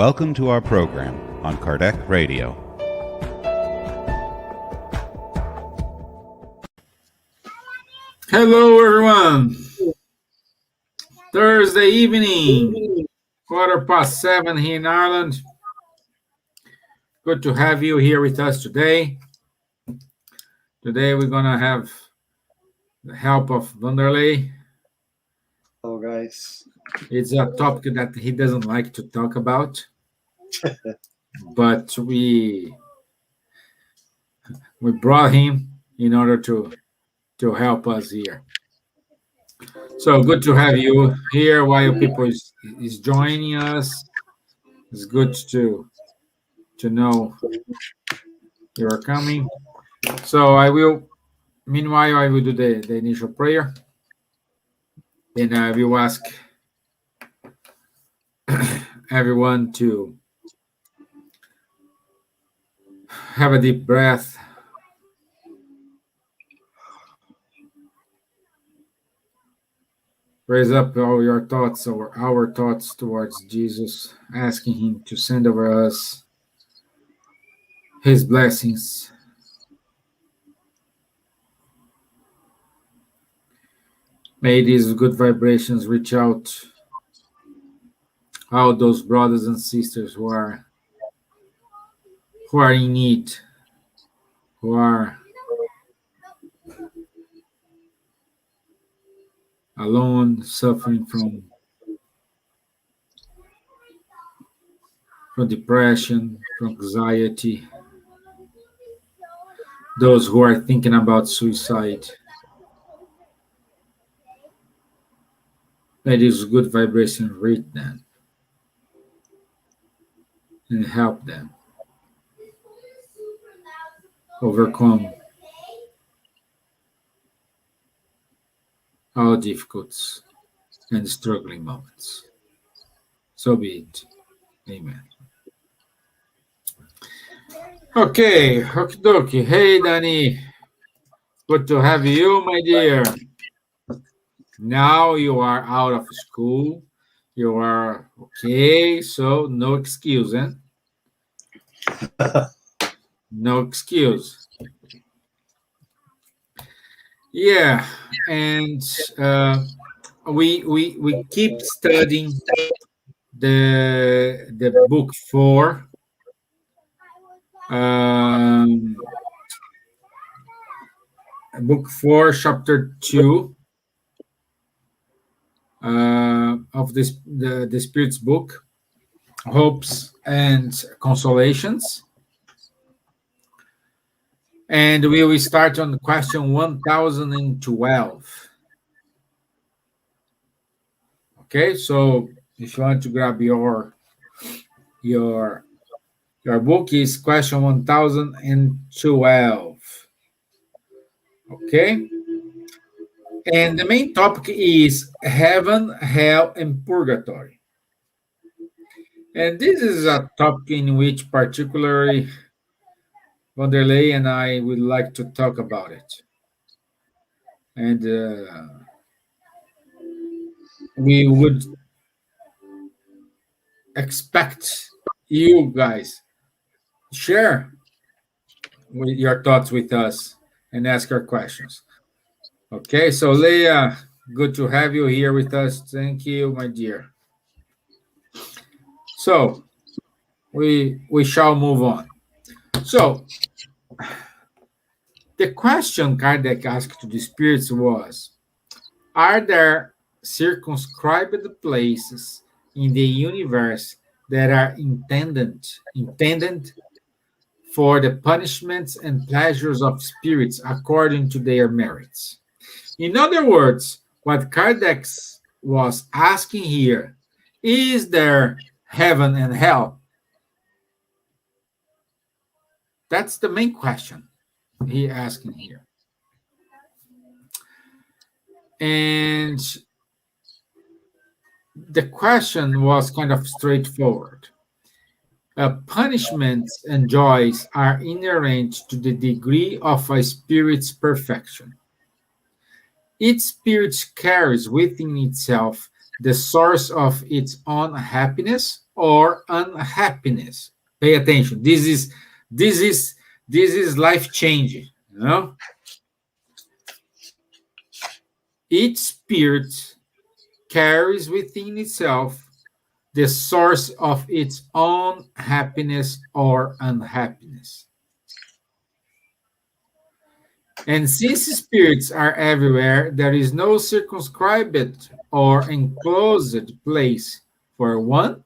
Welcome to our program on Kardec Radio. Hello, everyone. Thursday evening, 7:15 here in Ireland. Good to have you here with us today. Today we're going to have the help of Wanderley. Hello, guys. It's a topic that he doesn't like to talk about, but we brought him in order to help us here. So good to have you here while people is joining us. It's good to know you're coming. So meanwhile, I will do the initial prayer. Then I will ask everyone to have a deep breath. Raise up all your thoughts or our thoughts towards Jesus, asking him to send over us his blessings. May these good vibrations reach out all those brothers and sisters who are in need, who are alone, suffering from depression, from anxiety, those who are thinking about suicide. May these good vibrations reach them and help them overcome all difficulties and struggling moments. So be it. Amen. Okay, okie dokie. Hey, Danny. Good to have you, my dear. Now you are out of school. You are okay, so no excuse, eh? No excuse. Yeah, and we keep studying the book 4. Book 4, chapter 2 of the Spirit's book, Hopes and Consolations. And we will start on question 1012. Okay, so if you want to grab your book, is question 1012. Okay, and the main topic is heaven, hell, and purgatory. And this is a topic in which particularly Wanderley and I would like to talk about it. And we would expect you guys share with your thoughts with us and ask our questions. Okay, so Leah, good to have you here with us. Thank you, my dear. So we shall move on. So the question Kardec asked to the spirits was, are there circumscribed places in the universe that are intended for the punishments and pleasures of spirits according to their merits? In other words, what Kardec was asking here, is there heaven and hell? That's the main question he asking here. And the question was kind of straightforward. Punishments and joys are inherent to the degree of a spirit's perfection. Each spirit carries within itself the source of its own happiness or unhappiness. Pay attention. This is life changing. Each spirit carries within itself the source of its own happiness or unhappiness. And since spirits are everywhere, there is no circumscribed or enclosed place for one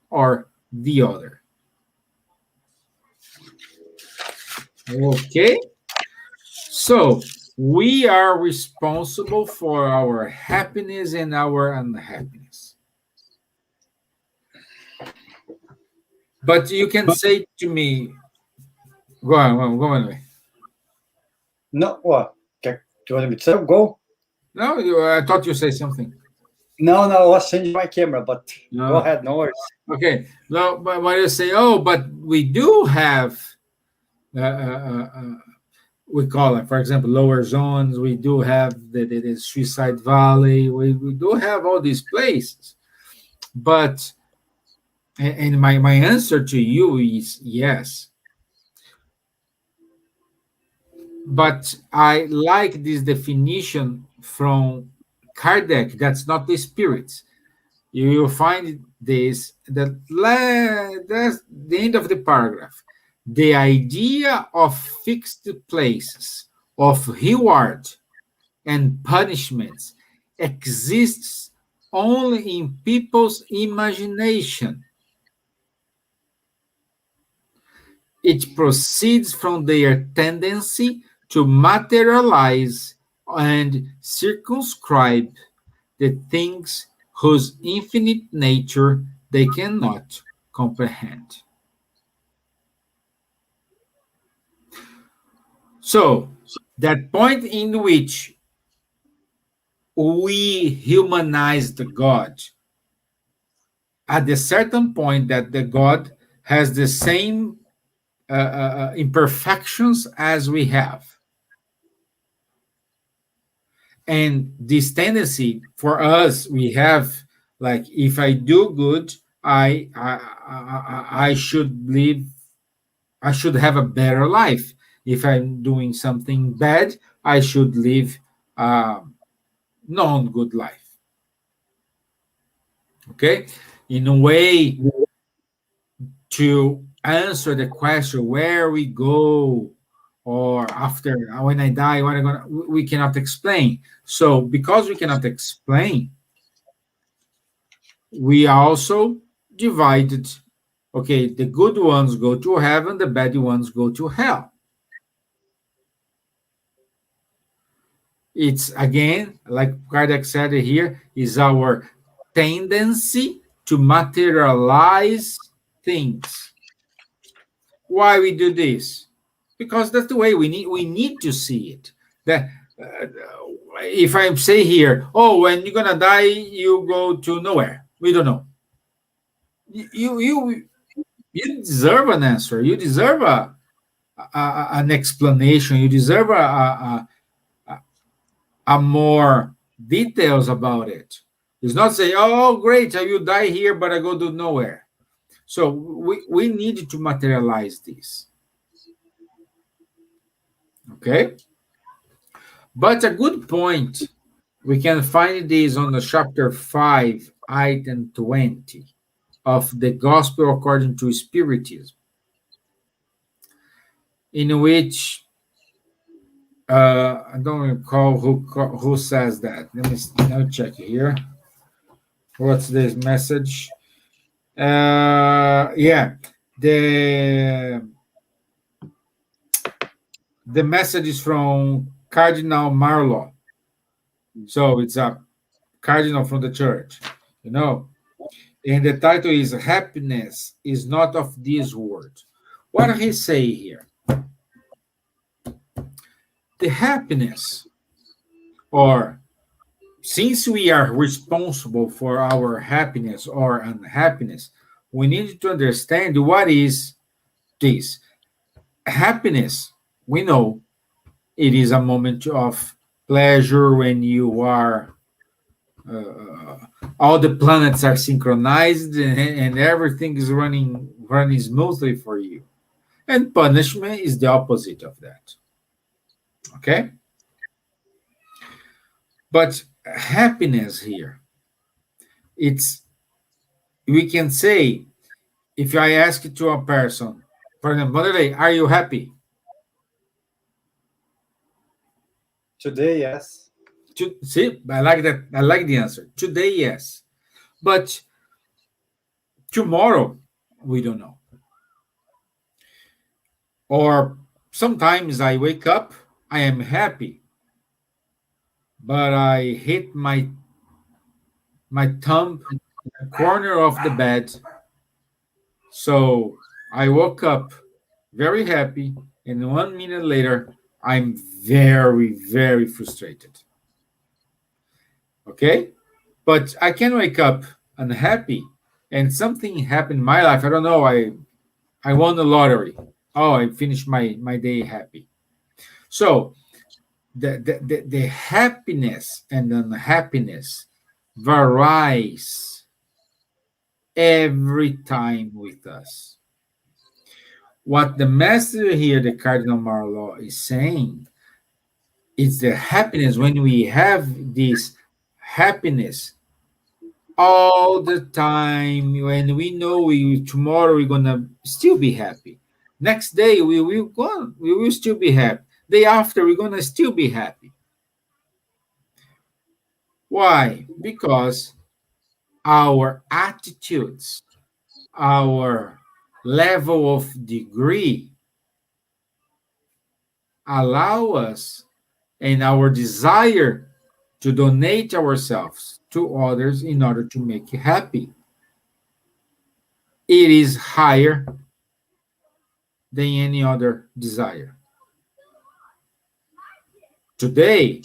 or the other. Okay? So, we are responsible for our happiness and our unhappiness. But you can say to me, go on. No, what? Do you want me to go? No, I thought you say something. No, I was changing my camera, but go ahead, no worries. Okay. No, but when you say, but we do have, we call it, for example, lower zones. We do have the Suicide Valley. We do have all these places. But, and my answer to you is yes. But I like this definition from Kardec. That's not the spirits. You will find this, that's the end of the paragraph. The idea of fixed places, of reward and punishments exists only in people's imagination. It proceeds from their tendency to materialize and circumscribe the things whose infinite nature they cannot comprehend. So, that point in which we humanize the God, at a certain point that the God has the same imperfections as we have. And this tendency for us, we have, like, if I do good, I should live, I should have a better life. If I'm doing something bad, I should live a non-good life. Okay? In a way to answer the question where we go, or after, when I die, what I'm gonna, we cannot explain. So because we cannot explain, we also divided. Okay, the good ones go to heaven, the bad ones go to hell. It's, again, like Kardec said here, is our tendency to materialize things. Why we do this? Because that's the way we need to see it. That if I say here, when you're gonna die, you go to nowhere. We don't know. You deserve an answer. You deserve an explanation. You deserve a more details about it. It's not say, great, I will die here, but I go to nowhere. So we need to materialize this. Okay? But a good point, we can find this on the chapter 5, item 20 of the Gospel according to Spiritism, in which I don't recall who says that. Let me check here. What's this message? The message is from Cardinal Marlowe. So it's a cardinal from the church, And the title is Happiness is Not of This World. What does he say here? The happiness, or since we are responsible for our happiness or unhappiness, we need to understand what is this. Happiness, we know it is a moment of pleasure when you are all the planets are synchronized and everything is running smoothly for you. And punishment is the opposite of that. Okay? But happiness here, we can say, if I ask it to a person, for example, Wanderley, are you happy? Today, yes. See, I like that. I like the answer. Today, yes. But tomorrow, we don't know. Or sometimes I wake up, I am happy, but I hit my thumb in the corner of the bed. So I woke up very happy, and 1 minute later, I'm very, very frustrated. Okay? But I can wake up unhappy, and something happened in my life. I don't know. I won the lottery. Oh, I finished my day happy. So the happiness and unhappiness varies every time with us. What the master here, the Cardinal Marlowe, is saying is the happiness when we have this happiness all the time, when we know tomorrow we're gonna still be happy. Next day we will still be happy. Day after we're gonna still be happy. Why? Because our attitudes, our level of degree allow us, and our desire to donate ourselves to others in order to make you happy, it is higher than any other desire. Today,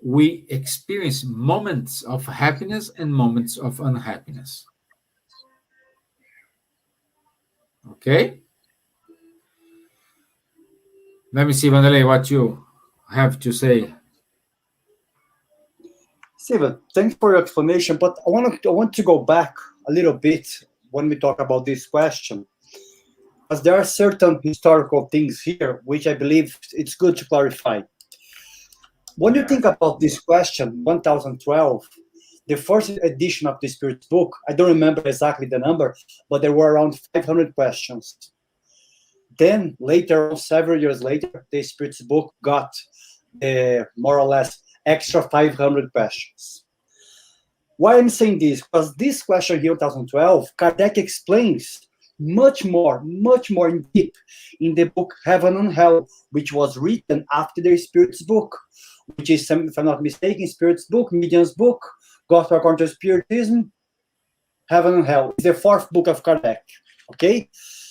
we experience moments of happiness and moments of unhappiness. Okay? Let me see, Wanderley, what you have to say. Stevan, thanks for your explanation, but I want to go back a little bit when we talk about this question, as there are certain historical things here which I believe it's good to clarify. When you think about this question, 1012, the first edition of the Spirit's book, I don't remember exactly the number, but there were around 500 questions. Then later, several years later, the Spirit's book got more or less extra 500 questions. Why I'm saying this? Because this question here, 2012, Kardec explains much more in deep in the book Heaven and Hell, which was written after the Spirit's book, which is, if I'm not mistaken, Spirit's book, Medium's book, Gospel According to Spiritism, Heaven and Hell. It's the fourth book of Kardec, okay?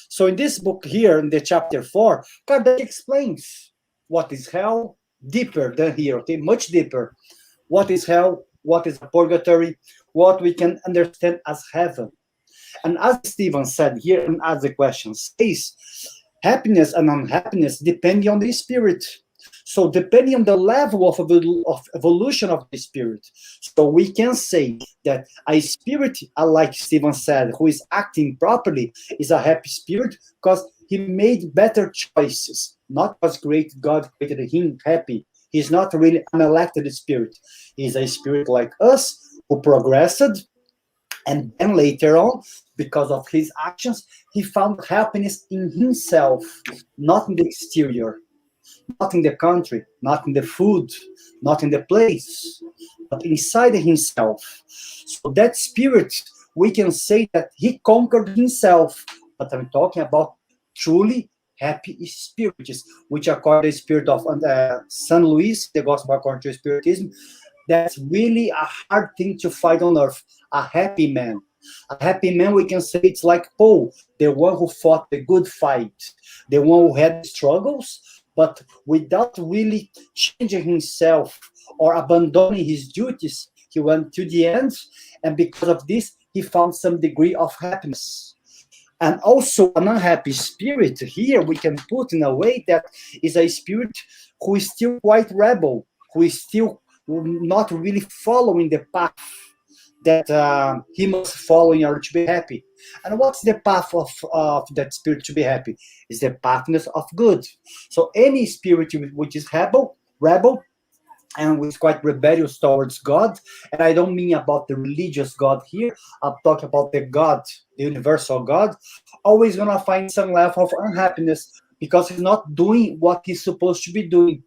So in this book here, in the chapter 4, Kardec explains what is hell, deeper than here, okay? Much deeper. What is hell? What is purgatory? What we can understand as heaven. And as Stevan said here, and as the question says, happiness and unhappiness depend on the spirit. So depending on the level of evolution of the spirit, so we can say that a spirit, like Stevan said, who is acting properly, is a happy spirit because he made better choices, not because God created him happy. He's not really an elected spirit. He's a spirit like us who progressed, and then later on, because of his actions, he found happiness in himself, not in the exterior, not in the country, not in the food, not in the place, but inside himself. So that spirit, we can say that he conquered himself, but I'm talking about truly happy spirits, which according to the spirit of San Luis, the Gospel according to Spiritism, that's really a hard thing to find on earth. A happy man. A happy man, we can say it's like Paul, the one who fought the good fight, the one who had struggles, but without really changing himself or abandoning his duties, he went to the end, and because of this, he found some degree of happiness. And also an unhappy spirit, here we can put in a way that is a spirit who is still quite rebel, who is still not really following the path that he must follow in order to be happy. And what's the path of that spirit to be happy? Is the pathness of good. So any spirit which is rebel, and was quite rebellious towards God. And I don't mean about the religious God here. I'm talking about the God, the universal God, always gonna find some level of unhappiness because he's not doing what he's supposed to be doing.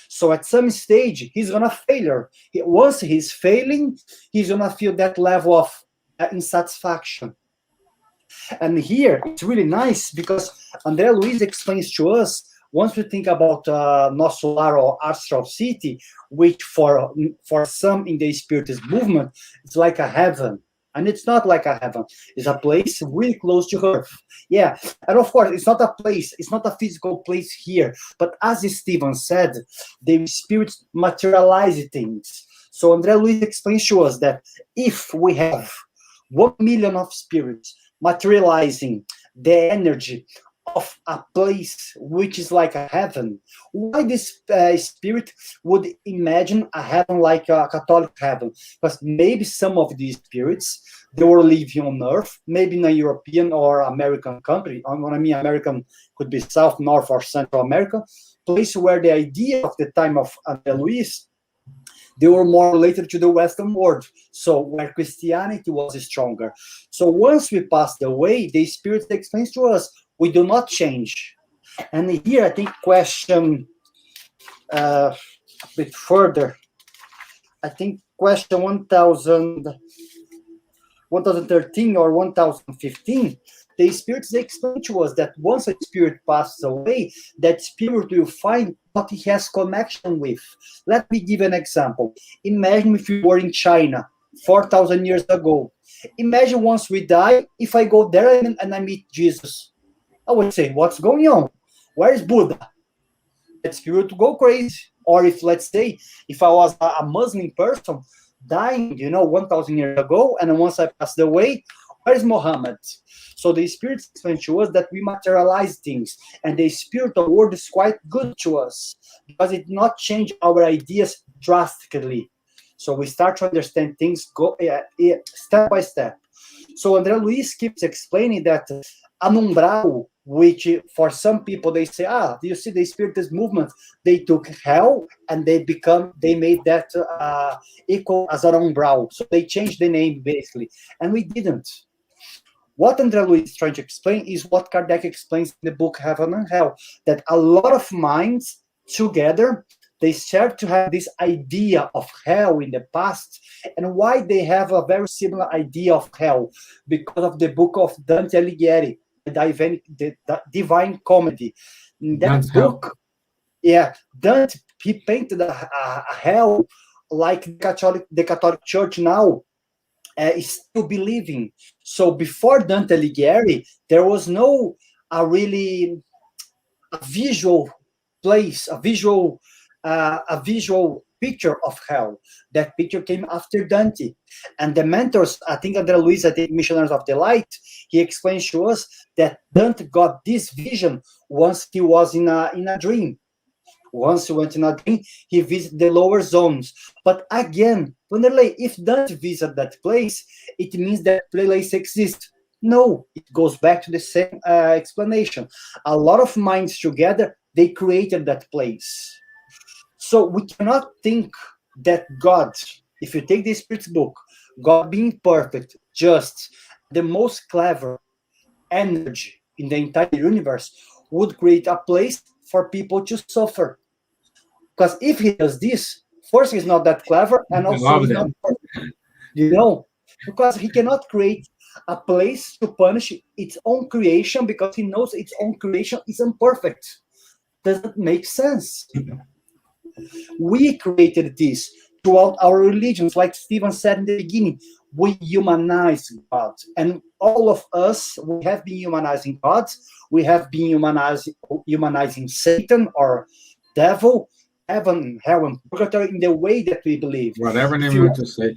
So at some stage, he's gonna failure. Once he's failing, he's gonna feel that level of insatisfaction. And here it's really nice because André Luiz explains to us, once we think about nosso lar or astral city, which for some in the Spiritist movement, it's like a heaven. And it's not like a heaven. It's a place really close to earth. Yeah. And of course, it's not a place. It's not a physical place here. But as Stevan said, the spirits materialize things. So André Luiz explains to us that if we have 1 million of spirits materializing the energy of a place which is like a heaven, why this spirit would imagine a heaven like a Catholic heaven? Because maybe some of these spirits, they were living on earth, maybe in a European or American country. When I mean American, could be South, North, or Central America, place where the idea of the time of André Luiz, they were more related to the Western world, so where Christianity was stronger. So once we passed away, the Spirit explains to us, we do not change. And here I think question a bit further. I think question 1013 or 1015, the spirits explain to us that once a spirit passes away, that spirit will find what he has connection with. Let me give an example. Imagine if you were in China 4,000 years ago. Imagine once we die, if I go there and I meet Jesus, I would say, what's going on? Where is Buddha? That spirit would go crazy. Or if, let's say, if I was a Muslim person dying, 1,000 years ago, and once I passed away, where is Muhammad? So the Spirit explains to us that we materialize things, and the spiritual world is quite good to us because it not change our ideas drastically. So we start to understand things step by step. So André Luiz keeps explaining that anumbral, which for some people they say, do you see the Spiritist movement? They took hell and they made that equal as an umbral. So they changed the name basically, and we didn't. What André Luiz is trying to explain is what Kardec explains in the book Heaven and Hell, that a lot of minds together, they start to have this idea of hell in the past. And why they have a very similar idea of hell? Because of the book of Dante Alighieri, the Divine Comedy. In that book, Dante, he painted a hell like the Catholic Church now is still believing. So before Dante Alighieri, there was no really visual place, a visual picture of hell. That picture came after Dante. And the mentors, I think André Luiz, Missionaries of the Light, he explains to us that Dante got this vision once he was in a dream. Once he went in a dream, he visited the lower zones. But again, Wanderley, if Dante visited that place, it means that place exists. No, it goes back to the same explanation. A lot of minds together, they created that place. So we cannot think that God, if you take the Spirit's book, God being perfect, just, the most clever energy in the entire universe, would create a place for people to suffer. Because if he does this, first he's not that clever, and also he's not perfect. Because he cannot create a place to punish its own creation because he knows its own creation is imperfect. Doesn't make sense. We created this throughout our religions, like Stevan said in the beginning. We humanize God, and all of us, we have been humanizing God. We have been humanizing Satan or devil, heaven, hell, and purgatory in the way that we believe. Whatever name you want to say.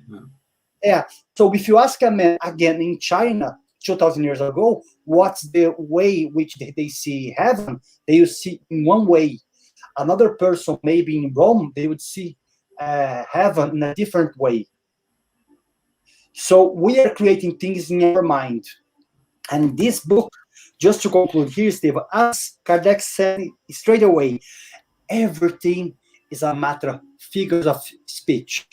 Yeah. So if you ask a man again in China 2,000 years ago, what's the way which they see heaven? They will see in one way. Another person, maybe in Rome, they would see heaven in a different way. So we are creating things in our mind. And this book, just to conclude here, Steve, as Kardec said straight away, everything is a matter of figures of speech.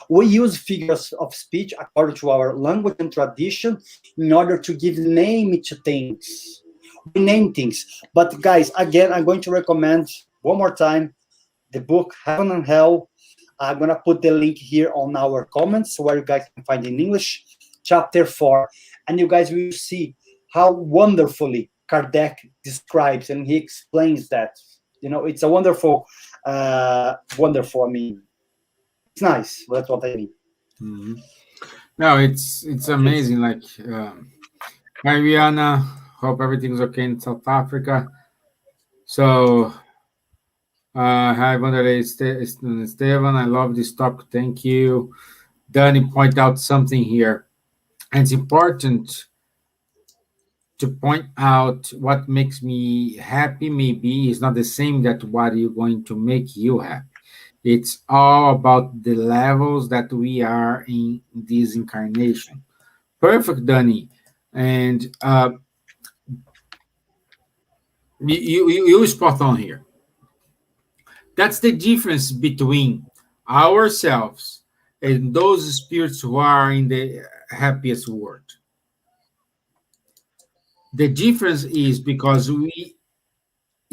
We use figures of speech according to our language and tradition in order to give name to things. We name things. But guys, again, I'm going to recommend one more time the book Heaven and Hell. I'm going to put the link here on our comments where you guys can find in English, chapter 4. And you guys will see how wonderfully Kardec describes and he explains that. You know, it's a wonderful, wonderful, I mean, it's nice. That's what I mean. Mm-hmm. No, it's amazing. Like, hi, Rihanna. Hope everything's okay in South Africa. So, hi, Wanderley, Stevan. I love this talk. Thank you. Danny point out something here. And it's important to point out what makes me happy maybe is not the same that what is going to make you happy. It's all about the levels that we are in this incarnation. Perfect, Danny. And you spot on here. That's the difference between ourselves and those spirits who are in the happiest world. The difference is because we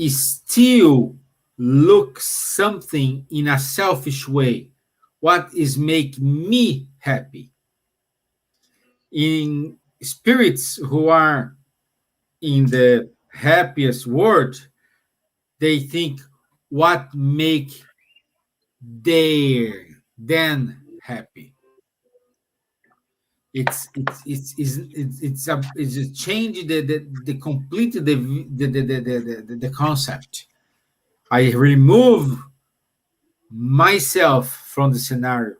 still look something in a selfish way. What is make me happy? In spirits who are in the happiest world, they think what make them happy. It's a change the complete the concept. I remove myself from the scenario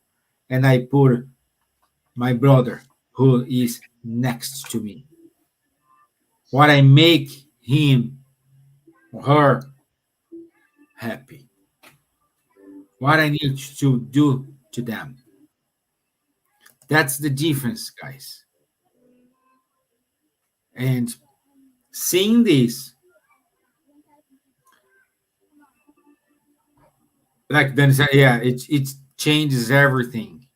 and I put my brother who is next to me. What I make him or her happy. What I need to do to them. That's the difference, guys. And seeing this, like Danny said, yeah, it changes everything.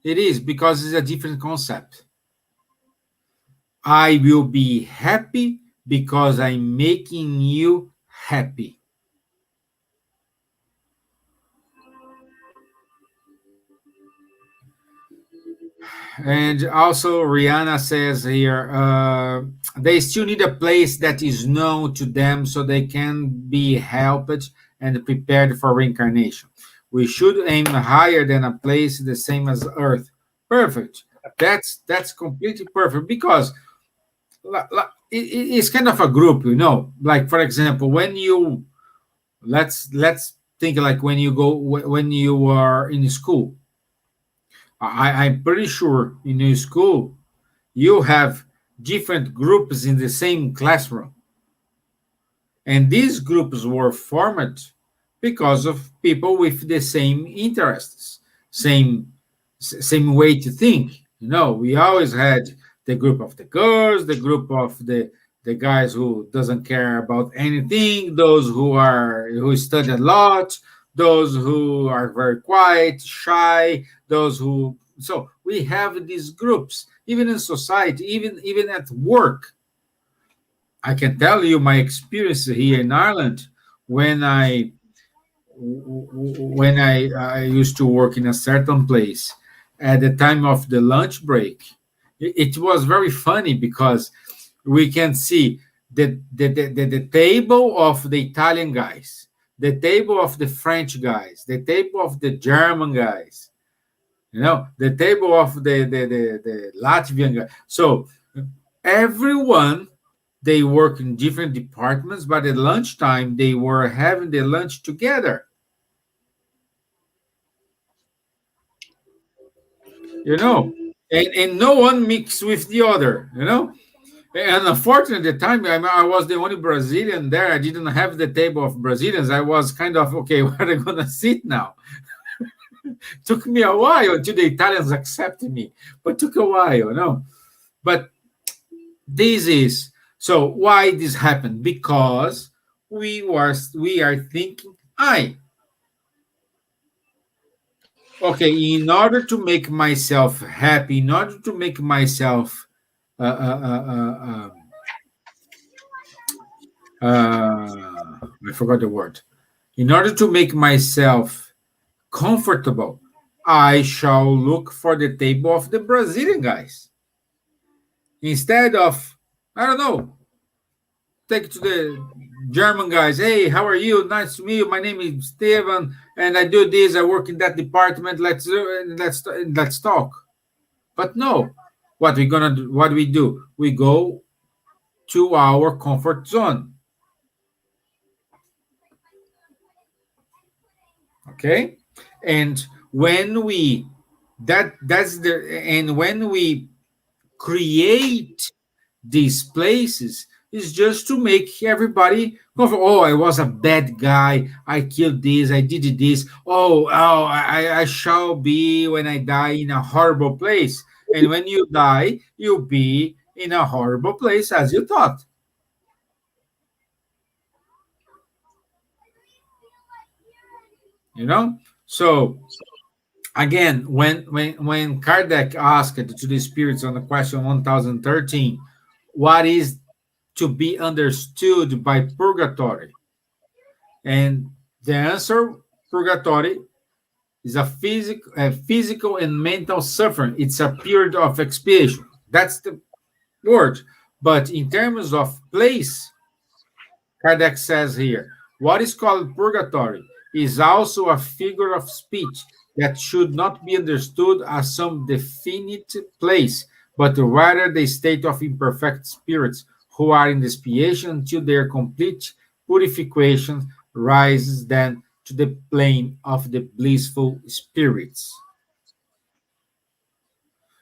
It is because it's a different concept. I will be happy because I'm making you happy. And also, Rihanna says here, they still need a place that is known to them so they can be helped and prepared for reincarnation. We should aim higher than a place the same as Earth. Perfect. That's completely perfect because it's kind of a group, you know. Like for example, when you let's think like when you are in school. I'm pretty sure in your school you have different groups in the same classroom. And these groups were formed because of people with the same interests, same way to think. You know, we always had the group of the girls, the group of the guys who doesn't care about anything, those who study a lot, those who are very quiet, shy, those who. So we have these groups, even in society, even at work. I can tell you my experience here in Ireland when I used to work in a certain place at the time of the lunch break. It was very funny because we can see the table of the Italian guys, the table of the French guys, the table of the German guys, you know, the table of the Latvian guys. So everyone, they work in different departments, but at lunchtime they were having their lunch together. You know, and no one mixed with the other, you know. And unfortunately, at the time, I was the only Brazilian there. I didn't have the table of Brazilians. I was kind of, okay, where are they going to sit now? Took me a while until the Italians accepted me, but took a while, no? But this is so why this happened, because we are thinking, okay, in order to make myself happy, in order to make myself uh, uh, uh, uh, I forgot the word. In order to make myself comfortable, I shall look for the table of the Brazilian guys. Instead of, I don't know, take to the German guys. Hey, how are you? Nice to meet you. My name is Stevan, and I do this. I work in that department. Let's talk. But no, what we gonna do? What we do? We go to our comfort zone. Okay, and when we when we create these places is just to make everybody comfortable. Oh, I was a bad guy. I killed this. I did this. I shall be when I die in a horrible place. And when you die, you'll be in a horrible place as you thought. You know? So again, when Kardec asked to the spirits on the question 1013, what is to be understood by purgatory? And the answer, purgatory, is a physical and mental suffering. It's a period of expiation. That's the word. But in terms of place, Kardec says here, what is called purgatory is also a figure of speech that should not be understood as some definite place, but rather the state of imperfect spirits who are in expiation until their complete purification rises then to the plane of the blissful spirits.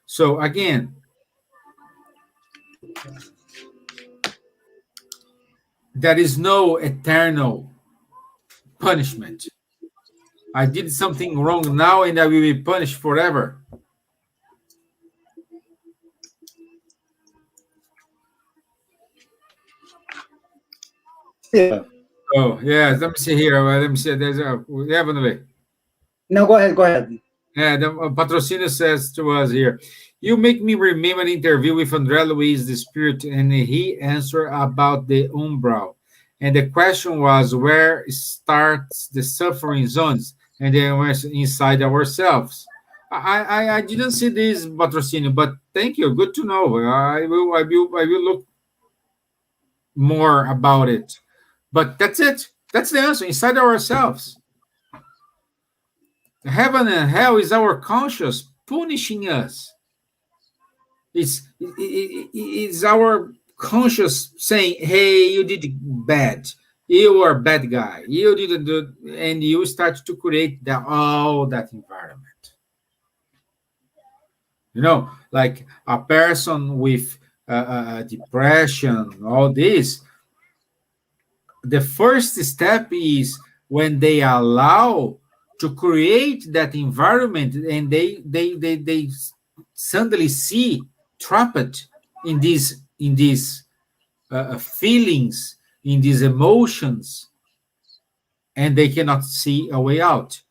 So again, there is no eternal punishment. I did something wrong now and I will be punished forever. Yeah. Oh, yeah. Let me see here. Let me see. There's a. Yeah, Wanderley. No, go ahead. Go ahead. Yeah, the patrocinio says to us here, you make me remember an interview with André Luiz, the spirit, and he answered about the umbral. And the question was, where starts the suffering zones? And then we're inside ourselves. I didn't see this patrocinio, but thank you. Good to know. I will look more about it. But that's it. That's the answer. Inside ourselves. Heaven and hell is our conscience punishing us. It's our conscience saying, hey, you did bad. You are a bad guy. You didn't do, and you start to create all that environment. You know, like a person with depression, all this, the first step is when they allow to create that environment and they suddenly see trapped in these feelings, in these emotions, and they cannot see a way out.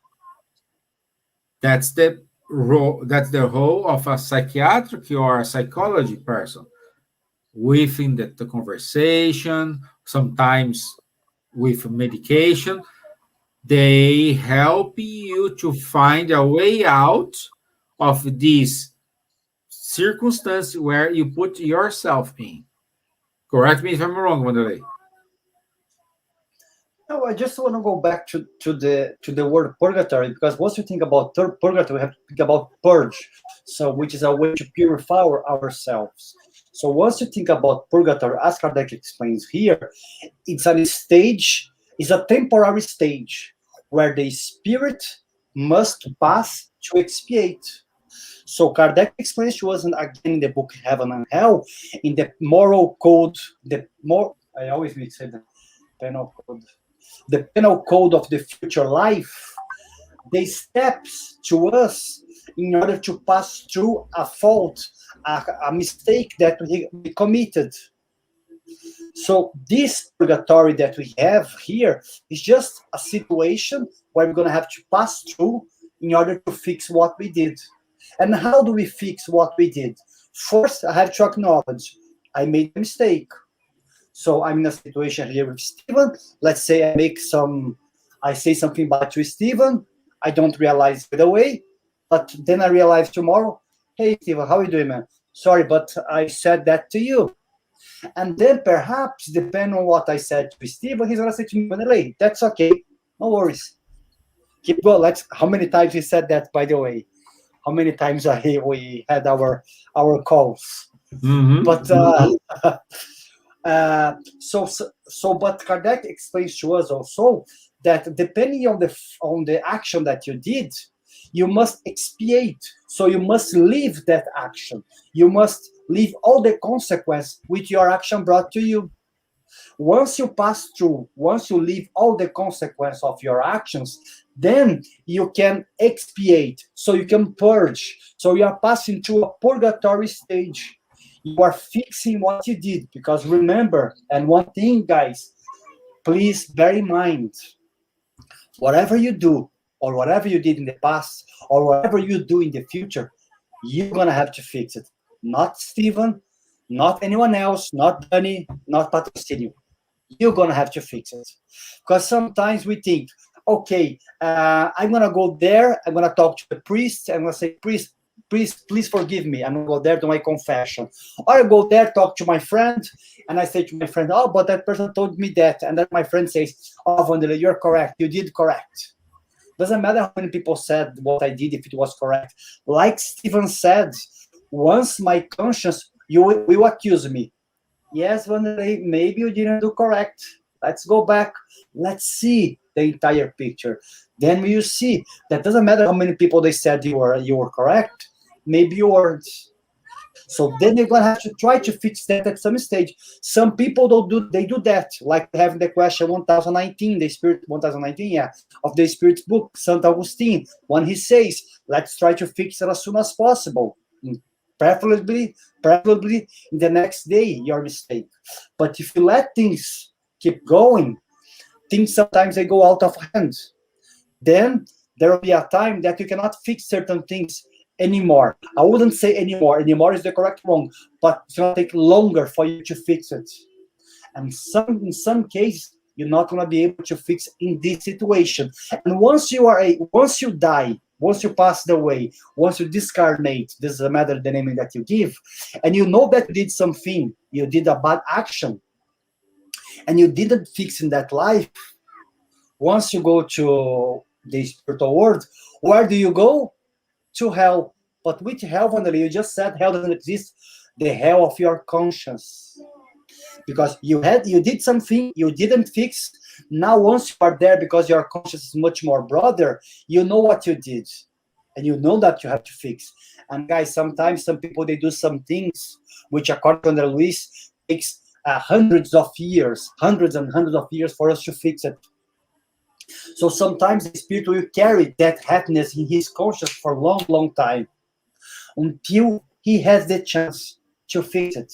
That's the role. That's the role of a psychiatric or a psychology person within the conversation, sometimes with medication. They help you to find a way out of this circumstance where you put yourself in. Correct me if I'm wrong, Wanderley. No, I just want to go back to the word purgatory, because once you think about purgatory, we have to think about purge, so which is a way to purify ourselves. So once you think about purgatory, as Kardec explains here, it's a stage, it's a temporary stage where the spirit must pass to expiate. So Kardec explains to us, again, in the book Heaven and Hell, in the moral code, I always say the penal code of the future life, the steps to us in order to pass through a fault, a mistake that we committed. So this purgatory that we have here is just a situation where we're going to have to pass through in order to fix what we did. And how do we fix what we did? First, I have to acknowledge I made a mistake. So I'm in a situation here with Stevan. Let's say I say something bad to Stevan. I don't realize right away, but then I realize tomorrow, hey, Stevan, how are you doing, man? Sorry, but I said that to you. And then perhaps, depending on what I said to Stevan, he's going to say to me, Wanderley, that's okay. No worries. Keep going. How many times he said that, by the way? How many times we had our calls? Mm-hmm. But but Kardec explains to us also that depending on the action that you did, you must expiate. So you must leave that action. You must leave all the consequence which your action brought to you. Once you pass through, once you leave all the consequence of your actions, then you can expiate. So you can purge. So you are passing through a purgatory stage. You are fixing what you did. Because remember, and one thing, guys, please bear in mind, whatever you do, or whatever you did in the past, or whatever you do in the future, you're going to have to fix it. Not Stevan, not anyone else, not Danny, not Patrocinio. You're going to have to fix it. Because sometimes we think, okay, I'm going to go there, I'm going to talk to the priest, I'm going to say, priest, please forgive me. I'm going to go there to my confession. Or I go there, talk to my friend, and I say to my friend, oh, but that person told me that. And then my friend says, oh, Wanderley, you're correct. You did correct. Doesn't matter how many people said what I did, if it was correct. Like Stevan said, once my conscience, you will accuse me. Yes, Wanderley, maybe you didn't do correct. Let's go back. Let's see the entire picture. Then you see that doesn't matter how many people they said you were correct. Maybe you weren't. So then you're gonna have to try to fix that at some stage. Some people do that, like having the question 1019, the Spirit 1019, of the Spirit's book, Saint Augustine, when he says, let's try to fix it as soon as possible. Preferably in the next day, your mistake. But if you let things keep going, things sometimes they go out of hand. Then there will be a time that you cannot fix certain things anymore. I wouldn't say anymore. Anymore is the correct wrong, but it's going to take longer for you to fix it. And in some cases, you're not going to be able to fix in this situation. And once you die, once you pass away, once you discarnate, this is a matter the name that you give, and you know that you did something, you did a bad action, and you didn't fix in that life, once you go to the spiritual world, where do you go? To hell. But which hell, Wanderley? You just said hell doesn't exist. The hell of your conscience. Because you did something you didn't fix. Now once you are there, because your conscience is much more broader, you know what you did. And you know that you have to fix. And guys, sometimes some people, they do some things which, according to Luis, takes hundreds and hundreds of years for us to fix it. So sometimes the Spirit will carry that happiness in his conscience for a long, long time until he has the chance to fix it.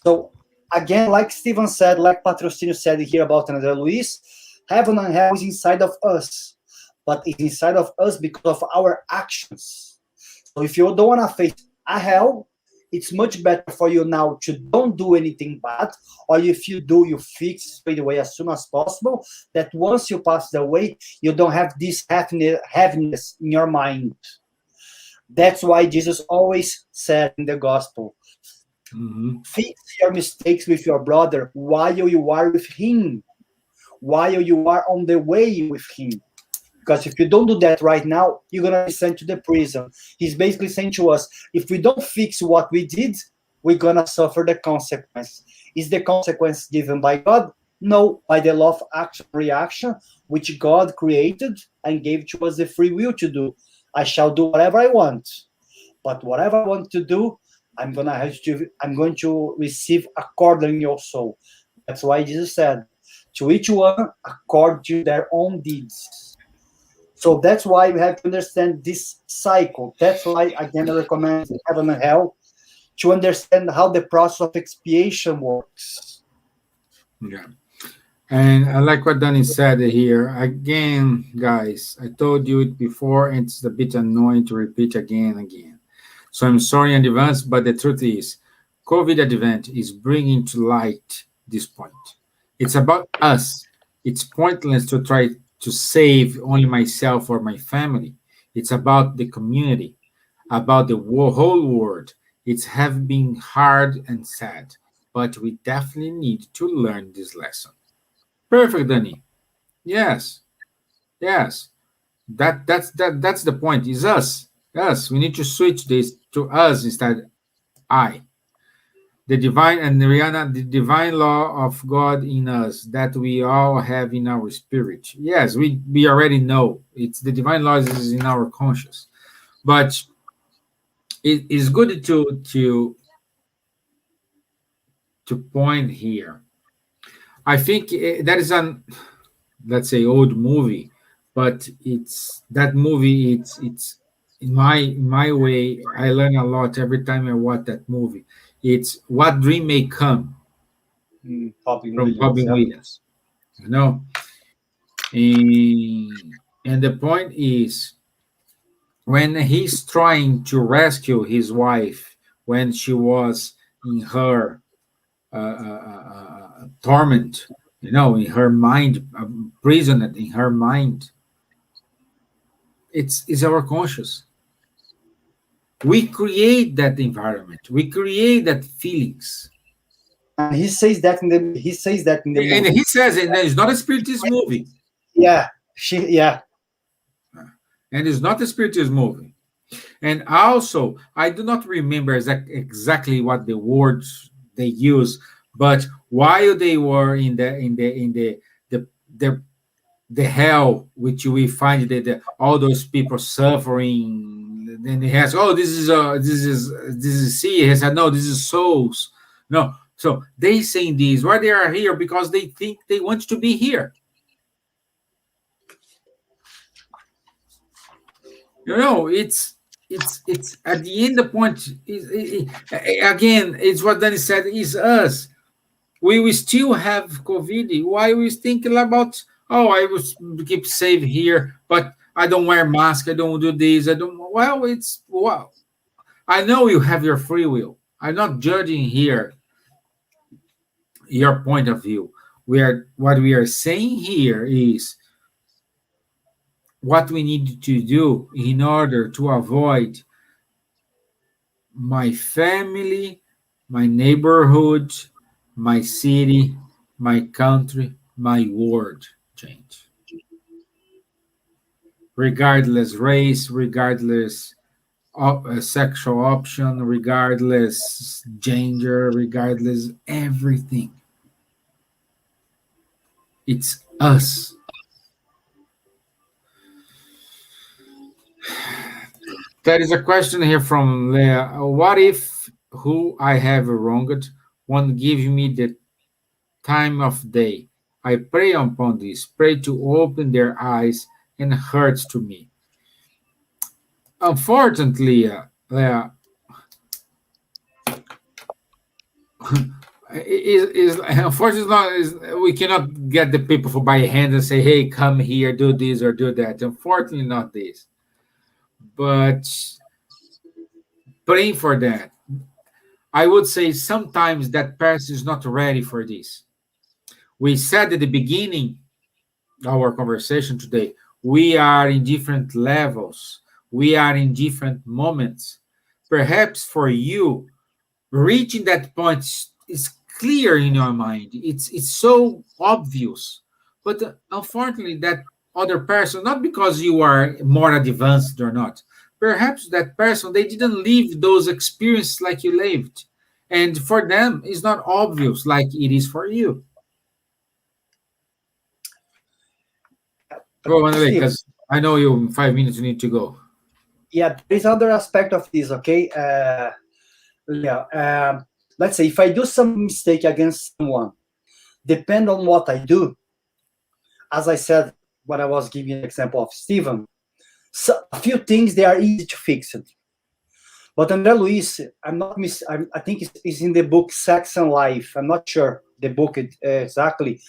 So again, like Stevan said, like Patrocinio said here about André Luis, heaven and hell is inside of us, but it's inside of us because of our actions. So if you don't want to face a hell, it's much better for you now to don't do anything bad, or if you do, you fix straight away as soon as possible, that once you pass away, you don't have this heaviness in your mind. That's why Jesus always said in the gospel, fix your mistakes with your brother while you are with him, while you are on the way with him. Because if you don't do that right now, you're going to be sent to the prison. He's basically saying to us, if we don't fix what we did, we're going to suffer the consequence. Is the consequence given by God? No, by the law of action-reaction, which God created and gave to us the free will to do. I shall do whatever I want. But whatever I want to do, I'm going to receive accordingly also. That's why Jesus said, to each one according to their own deeds. So that's why we have to understand this cycle. That's why, again, I recommend Heaven and Hell, to understand how the process of expiation works. Yeah. And I like what Danny said here. Again, guys, I told you it before, and it's a bit annoying to repeat again and again. So I'm sorry in advance, but the truth is, COVID advent is bringing to light this point. It's about us. It's pointless to try to save only myself or my family. It's about the community, about the whole world. It's have been hard and sad, but we definitely need to learn this lesson. Perfect, Danny. Yes, yes. That's the point. Is us. Us. We need to switch this to us instead. I. The divine and Rihanna, the divine law of God in us that we all have in our spirit. Yes, we already know it's the divine law is in our conscious, but it is good to point here. I think that is an, let's say, old movie, but it's that movie. It's in my way. I learn a lot every time I watch that movie. It's What Dream May Come Robin from Williams, Robin yeah. Williams. You know, and the point is when he's trying to rescue his wife when she was in her torment, in her mind, imprisoned in her mind. It's our conscious. We create that environment. We create that feelings. And he says that in the And movie. he says it's not a spiritist movie. Yeah, And it's not a spiritist movie. And also, I do not remember exactly what the words they use, but while they were in the hell which we find that all those people suffering, then he has, oh, this is sea. He said, no, this is souls. No, so they saying this why they are here because they think they want to be here. It's at the end the point again, it's what Danny said, is us. We still have COVID. Why we thinking about, oh, I will keep safe here, but I don't wear mask, I don't do this, I don't. Well, it's, well, I know you have your free will. I'm not judging here your point of view. What we are saying here is what we need to do in order to avoid my family, my neighborhood, my city, my country, my world change. Regardless race, regardless sexual option, regardless gender, regardless everything. It's us. There is a question here from Leah. What if who I have wronged won't give me the time of day? I pray upon this, pray to open their eyes and hearts to me. Unfortunately, Leah, is unfortunately not, we cannot get the people for by hand and say, hey, come here, do this or do that. Unfortunately, not this. But praying for that. I would say sometimes that person is not ready for this. We said at the beginning of our conversation today, we are in different levels, we are in different moments. Perhaps for you, reaching that point is clear in your mind. It's so obvious. But unfortunately, that other person, not because you are more advanced or not, perhaps that person, they didn't live those experiences like you lived. And for them, it's not obvious like it is for you. Go, Wanderley, because I know you in 5 minutes you need to go. Yeah, there is other aspect of this, okay? Let's say if I do some mistake against someone, depend on what I do. As I said what I was giving an example of Stevan, so a few things, they are easy to fix it. But André Luiz, I think it's in the book Sex and Life. I'm not sure the book exactly,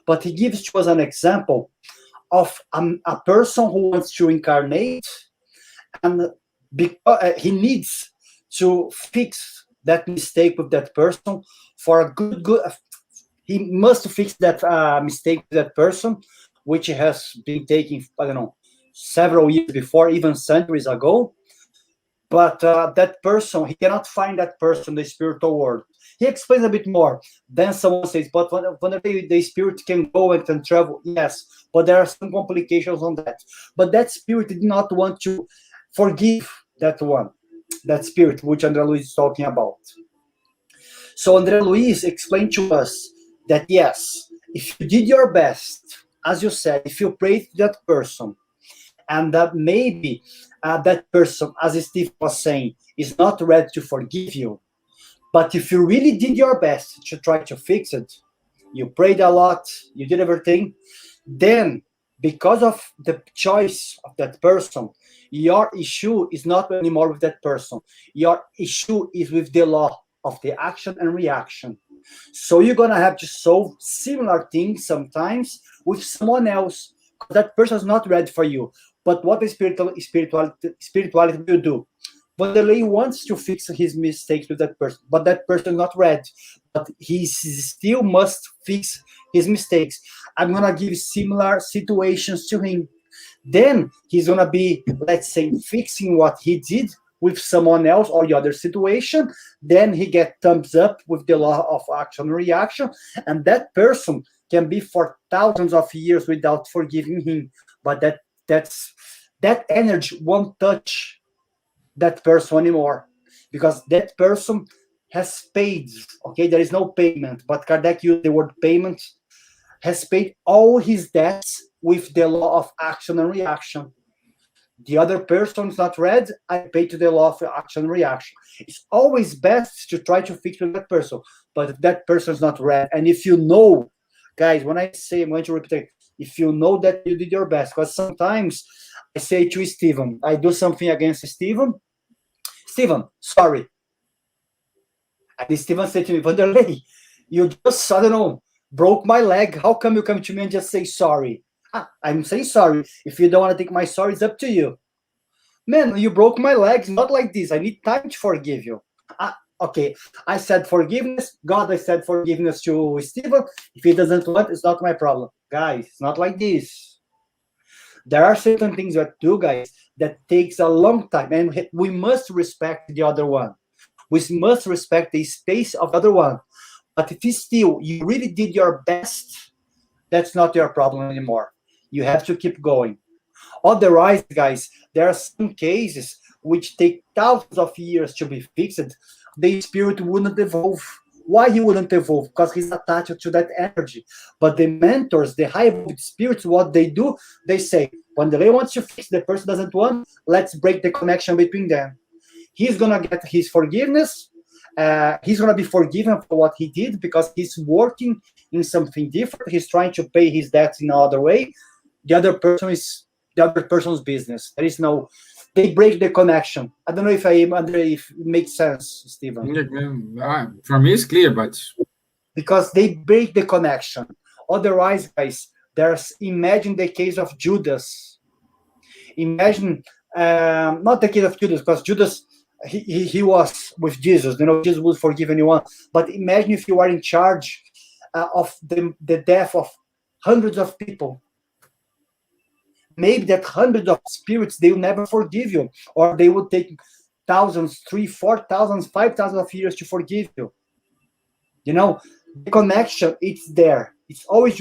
but he gives to us an example of a person who wants to incarnate, and because he needs to fix that mistake with that person for a good. He must fix that mistake with that person, which has been taking, I don't know, several years before, even centuries ago. But that person, he cannot find that person in the spiritual world. He explains a bit more. Then someone says, but when the spirit can go and can travel, yes, but there are some complications on that. But that spirit did not want to forgive that spirit, which André Luiz is talking about. So André Luiz explained to us that, yes, if you did your best, as you said, if you prayed to that person, and that maybe that person, as Steve was saying, is not ready to forgive you, but if you really did your best to try to fix it, you prayed a lot, you did everything, then because of the choice of that person, your issue is not anymore with that person. Your issue is with the law of the action and reaction. So you're going to have to solve similar things sometimes with someone else. That person is not ready for you. But what the spirituality will do? Wanderley wants to fix his mistakes with that person, but that person is not ready. But he still must fix his mistakes. I'm going to give similar situations to him. Then he's going to be, let's say, fixing what he did with someone else or the other situation. Then he get thumbs up with the law of action and reaction. And that person can be for thousands of years without forgiving him. But that energy won't touch that person anymore, because that person has paid. Okay, there is no payment, but Kardec used the word payment. Has paid all his debts with the law of action and reaction. The other person is not ready, I pay to the law of action and reaction. It's always best to try to fix with that person, but if that person is not ready, and if you know, guys, when I say, I'm going to repeat it, if you know that you did your best, because sometimes I say to Stevan, I do something against Stevan, sorry. And Stevan said to me, Wanderley, you just, I don't know, broke my leg. How come you come to me and just say sorry? I'm saying sorry. If you don't want to take my sorry, it's up to you. Man, you broke my legs. Not like this. I need time to forgive you. Okay, I said forgiveness. God, I said forgiveness to Stevan. If he doesn't want, it's not my problem. Guys, it's not like this. There are certain things that do, guys, that takes a long time. And we must respect the other one. We must respect the space of the other one. But if still you really did your best, that's not your problem anymore. You have to keep going. Otherwise, guys, there are some cases which take thousands of years to be fixed. The spirit wouldn't evolve. Why he wouldn't evolve? Because he's attached to that energy. But the mentors, the high spirits, what they do, they say, when the Wanderley wants to fix, the person doesn't want, let's break the connection between them. He's going to get his forgiveness. He's going to be forgiven for what he did because he's working in something different. He's trying to pay his debts in another way. The other person's business. There is no, they break the connection. I don't know if if it makes sense, Stevan. For me, it's clear, but because they break the connection. Otherwise, guys, imagine the case of Judas. Imagine not the case of Judas, because Judas, he was with Jesus. Jesus would forgive anyone. But imagine if you are in charge of the death of hundreds of people. Maybe that hundreds of spirits, they will never forgive you, or they will take thousands, 3,000, 4,000, 5,000 of years to forgive you. The connection, it's there. It's going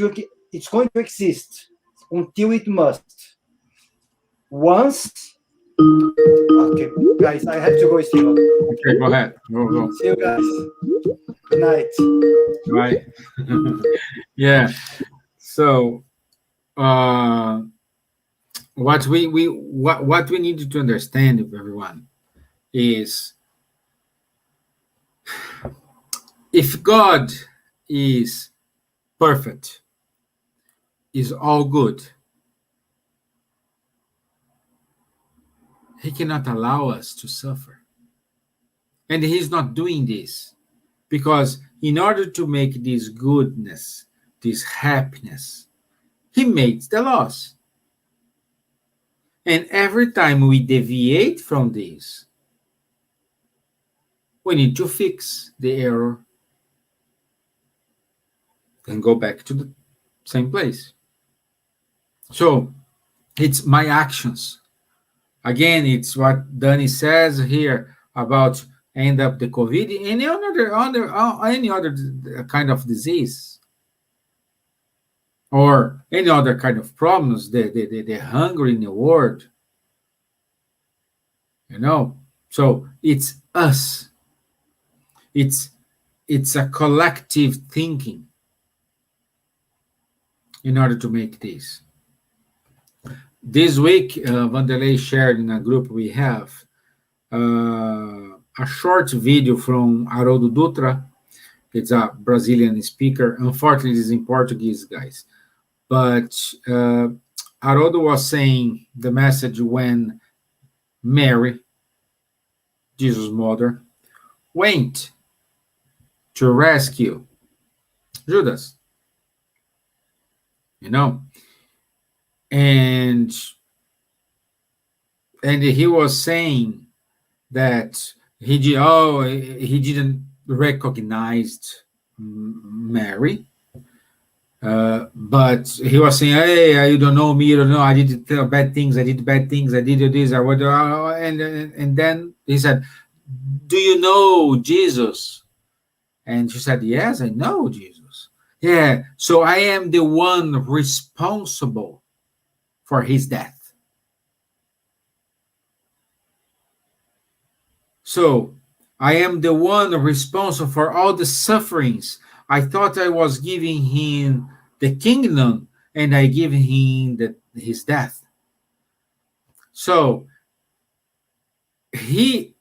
to exist until it must. Once. Okay, guys, I have to go, Stevan. Okay, go ahead. Go. See you guys. Good night. Bye. Yeah. So, what we need to understand, everyone, is if God is perfect, is all good, He cannot allow us to suffer. And he's not doing this because in order to make this goodness, this happiness, he makes the laws. And every time we deviate from this, we need to fix the error and go back to the same place. So it's my actions. Again, it's what Danny says here about end up the COVID, any other kind of disease, or any other kind of problems, the hunger in the world. So it's us. It's a collective thinking in order to make this. This week, Wanderley shared in a group we have a short video from Haroldo Dutra. It's a Brazilian speaker. Unfortunately, it's in Portuguese, guys. But Haroldo was saying the message when Mary, Jesus' mother, went to rescue Judas. And he was saying that he didn't recognize Mary, but he was saying, "Hey, you don't know me. You don't know. I did bad things. I did bad things. I did this. I would." And then he said, "Do you know Jesus?" And she said, "Yes, I know Jesus." Yeah. So I am the one responsible for his death. So I am the one responsible for all the sufferings. I thought I was giving him the kingdom, and I give him his death. So it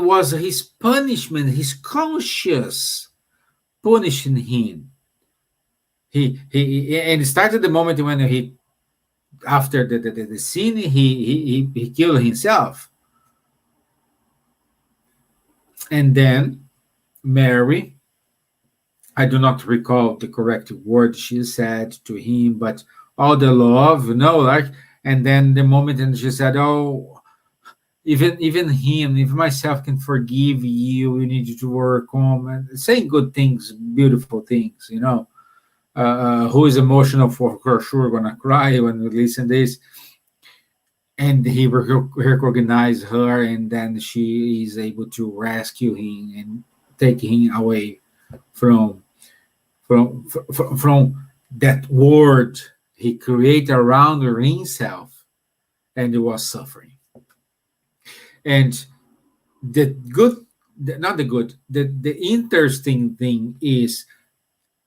was his punishment, his conscience punishing him. And it started the moment when after the sin, he killed himself. And then Mary, I do not recall the correct word she said to him, but all the love, and then the moment and she said, "Oh, even him, if myself can forgive you, we need to work on," and saying good things, beautiful things, who is emotional for sure gonna cry when we listen this. And he recognized her, and then she is able to rescue him and take him away from that world he created around himself, and he was suffering. And the interesting thing is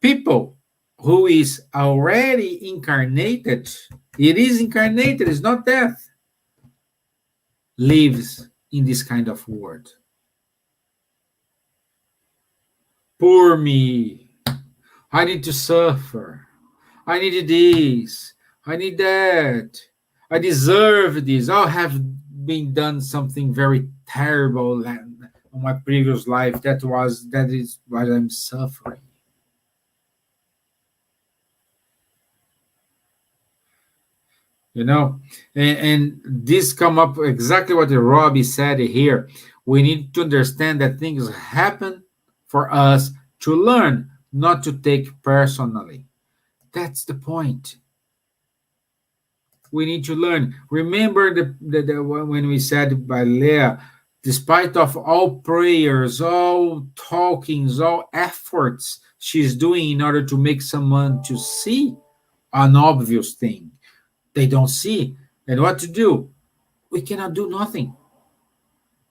people who is already incarnated, it's not death, lives in this kind of world. Poor me. I need to suffer. I need this. I need that. I deserve this. I have been done something very terrible in my previous life. That is why I'm suffering. And this come up exactly what Robbie said here. We need to understand that things happen for us to learn, not to take personally. That's the point. We need to learn. Remember when we said by Leah, despite of all prayers, all talkings, all efforts she's doing in order to make someone to see an obvious thing, they don't see. And what to do? We cannot do nothing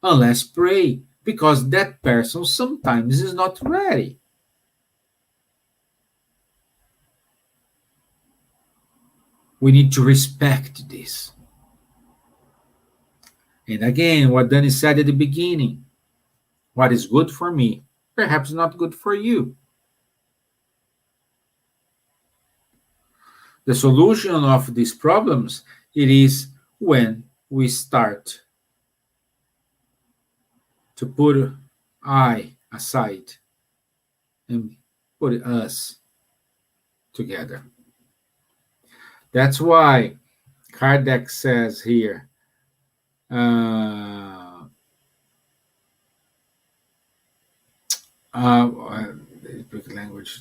unless pray, because that person sometimes is not ready. We need to respect this. And again, what Danny said at the beginning, what is good for me, perhaps not good for you. The solution of these problems, it is when we start to put I aside and put us together. That's why Kardec says here, language.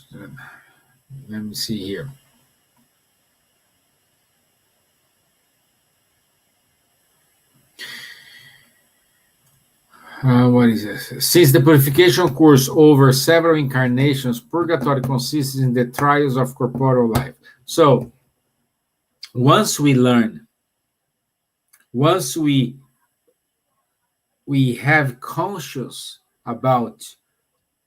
Let me see here. What is this? Since the purification course over several incarnations, purgatory consists in the trials of corporeal life. So, once we learn, once we have conscious about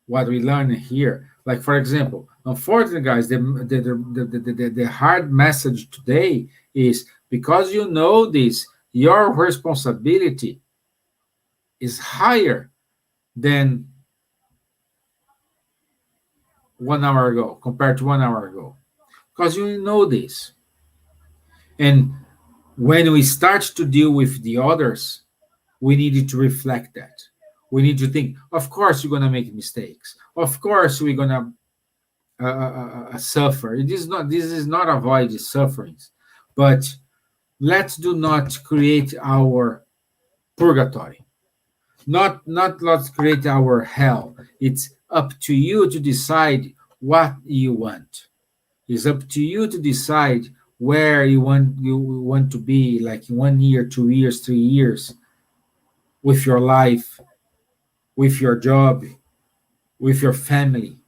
what we learn here, like for example, unfortunately, guys, the hard message today is because you know this, your responsibility is higher than 1 hour ago, compared to 1 hour ago, because you know this. And when we start to deal with the others, we need to reflect that. We need to think, of course, you're going to make mistakes. Of course, we're going to suffer. This is not avoid sufferings, but let's do not create our purgatory. Not let's create our hell. It's up to you to decide what you want. It's up to you to decide where you want to be, like in 1 year, 2 years, 3 years, with your life, with your job, with your family.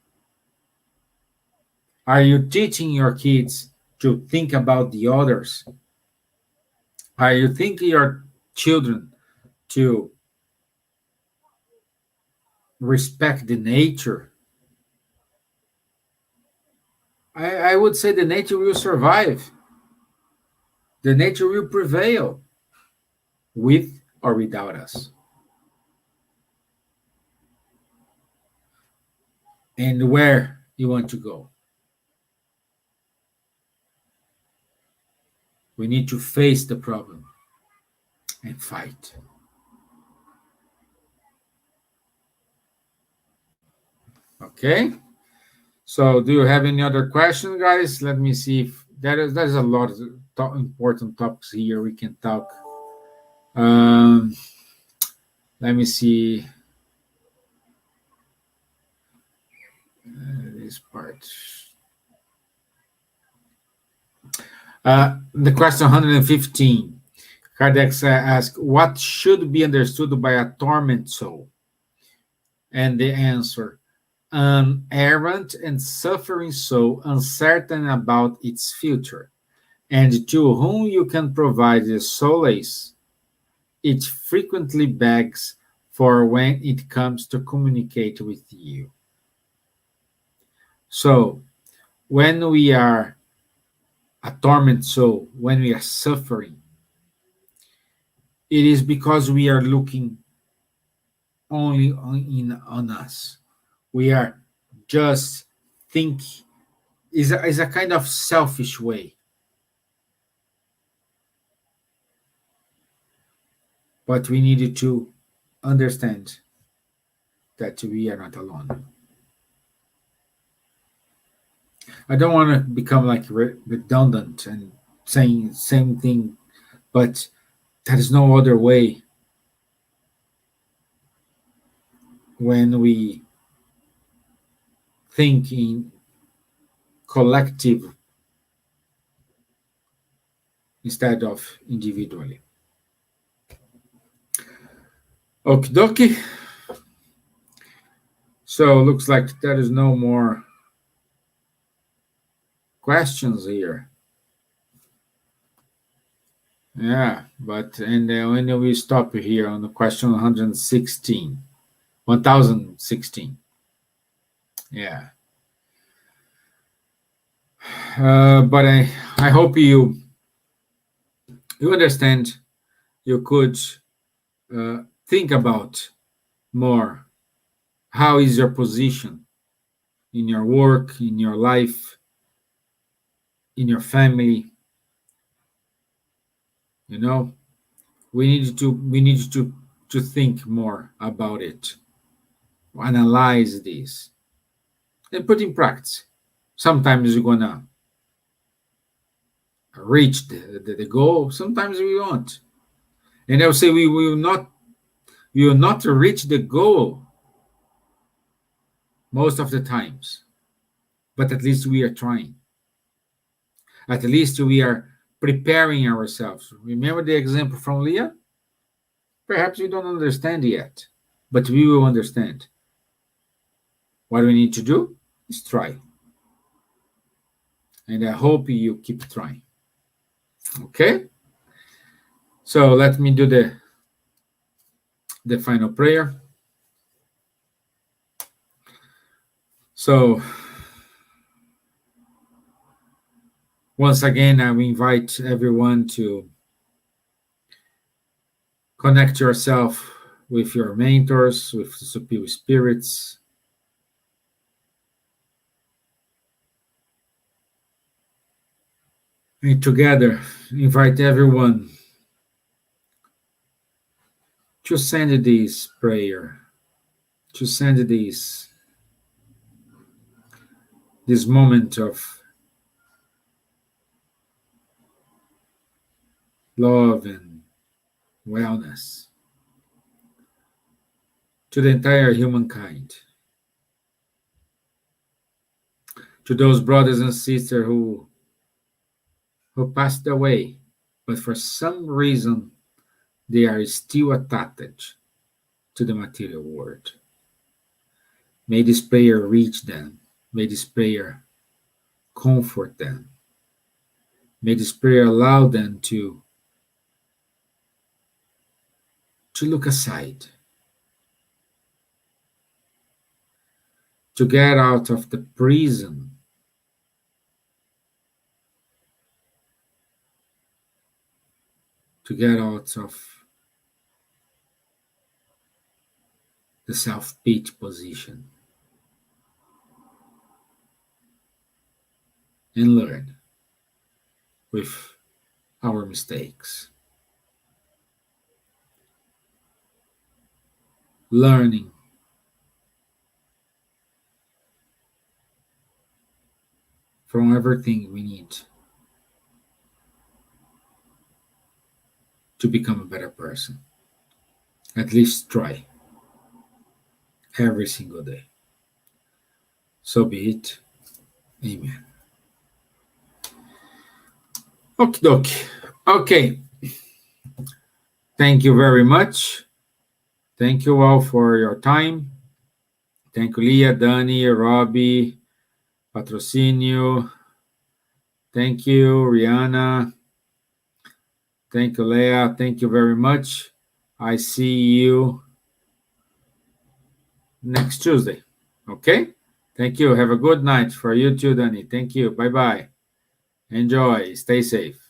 Are you teaching your kids to think about the others? Are you teaching your children to respect the nature? I would say the nature will survive. The nature will prevail, with or without us. And where you want to go. We need to face the problem and fight. Okay? So do you have any other questions, guys? Let me see if there's a lot of important topics here we can talk. Let me see this part. The question 115. Kardec asked, what should be understood by a torment soul? And the answer, an errant and suffering soul, uncertain about its future, and to whom you can provide the solace it frequently begs for when it comes to communicate with you. So, when we are a torment soul, when we are suffering, it is because we are looking only on us. We are just thinking, is a kind of selfish way. But we needed to understand that we are not alone. I don't want to become like redundant and saying the same thing, but there is no other way when we think in collective instead of individually. Okie dokie. So looks like there is no more questions here. Yeah, but and when we stop here on the question 1016. Yeah. But I hope you understand. You could think about more. How is your position in your work, in your life, in your family? You know, we need to to think more about it, analyze this, and put in practice. Sometimes you're gonna reach the goal, sometimes we won't. And I'll say we will not reach the goal most of the times, but at least we are trying. At least we are preparing ourselves. Remember the example from Leah? Perhaps we don't understand yet, but we will understand. What we need to do is try. And I hope you keep trying. Okay? So let me do the final prayer. So once again, I will invite everyone to connect yourself with your mentors, with the superior spirits. And together, invite everyone to send this prayer, to send this moment of love and wellness to the entire humankind, to those brothers and sisters who passed away, but for some reason they are still attached to the material world. May this prayer reach them. May this prayer comfort them. May this prayer allow them to look aside, to get out of the prison to get out of the self-pity position and learn with our mistakes. Learning from everything we need to become a better person. At least try every single day. So be it. Amen. Okie dokie. Okay. Thank you very much. Thank you all for your time. Thank you, Leah, Dani, Robbie, Patrocinio. Thank you, Rihanna. Thank you, Leah. Thank you very much. I see you next Tuesday. Okay? Thank you. Have a good night for you too, Dani. Thank you. Bye-bye. Enjoy. Stay safe.